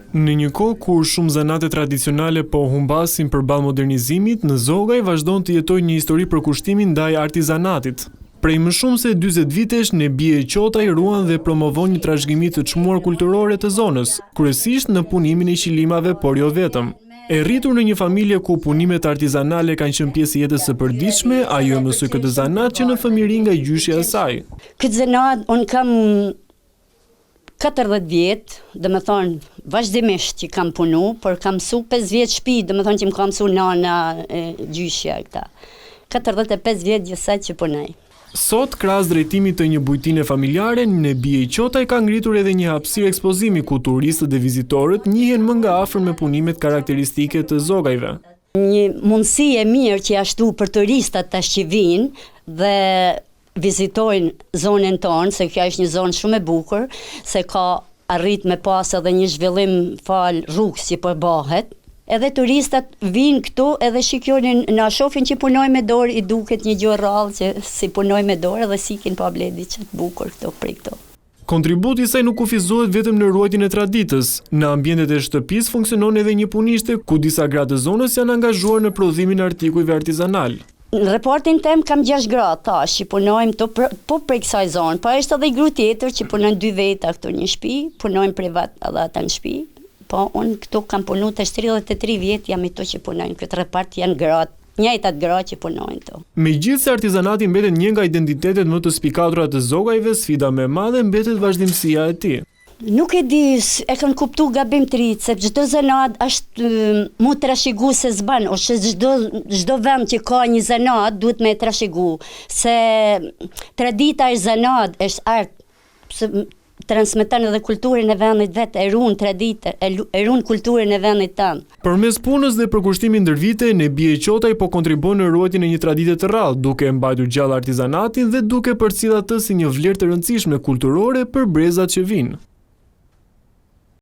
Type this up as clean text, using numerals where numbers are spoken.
Në një kohë kur shumë zanate tradicionale po humbasin përballë modernizimit, në Zogaj vazhdon të jetojë një histori për kushtimin ndaj artizanatit. Prej më shumë se 40 vitesh, Nebie Qotaj ruan dhe promovon një trashëgimi të çmuar kulturore të zonës, kryesisht në punimin e qilimave, por jo vetëm. E rritur në një familje ku punimet artizanale kanë qenë pjesë e jetës së përditshme, ajo e mësoi këtë zanat që në fëmijëri nga gjyshja e saj. Këtë zanat unë kam 40 vjetë, dhe më thonë vazhdimisht që kam punu, por kam mësu 5 vjetë shtëpi, dhe më thonë që më kam mësu nana gjyshja këta. 45 vjetë gjithsej që punoj. Sot, krahas drejtimit të një bujtine familjare, Nebie Qotaj ka ngritur edhe një hapësirë ekspozimi ku turistët dhe vizitorët njihen më nga afër me punimet karakteristike të Zogajve. Një mundësi e mirë që ashtu për turistat tash që vinë dhe vizitojnë zonën tonë, se kjo është një zonë shumë e bukur, se ka arrit me pas edhe një zhvillim fal rrugës që po bëhet. Edhe turistat vinë këtu edhe shikojnë, na shohin që punojnë me dorë, i duket një gjë rrallë që si punojnë me dorë edhe sikin pa bledi që të bukur këto prej këto. Kontributi i saj nuk kufizohet vetëm në ruajtjen e traditës. Në ambientet e shtëpisë funksionon edhe një punishte ku disa gra të zonës janë angazhuar në prodhimin e artikujve artizanal. Në reportin tem kam 6 gra tash që punojmë këtu po prej kësaj zonë, po është edhe gru tjetër që punojnë 2 veta këtu një shtëpi, punojnë privat edhe ata në shtëpi. Po unë këtu kam punu të 33 vjetë jam i to që punojnë këtë repart janë gratë, njëjtat gra që punojnë to. Megjithse artizanati mbetet një nga identitetet më të spikatura të Zogajve, sfida më e madhe mbetet vazhdimësia e tij. Nuk e di, e kanë kuptu gabim të rritë, se çdo zanat është mu trashëgu se s'ban, ose çdo vend që ka një zanat duhet me trashëgu, se tradita e zanat është art, se transmeton edhe kulturën e vendit vetë, e ruan traditë, e ruan kulturën e vendit tonë. Përmes punës dhe përkushtimit ndër vite, Nebie Qotaj po kontribuon në ruajtjen e një tradite të rrallë, duke mbajtur gjallë artizanatin dhe duke përcjellë atë si një vlerë të rëndësishme kulturore për brezat që vinë.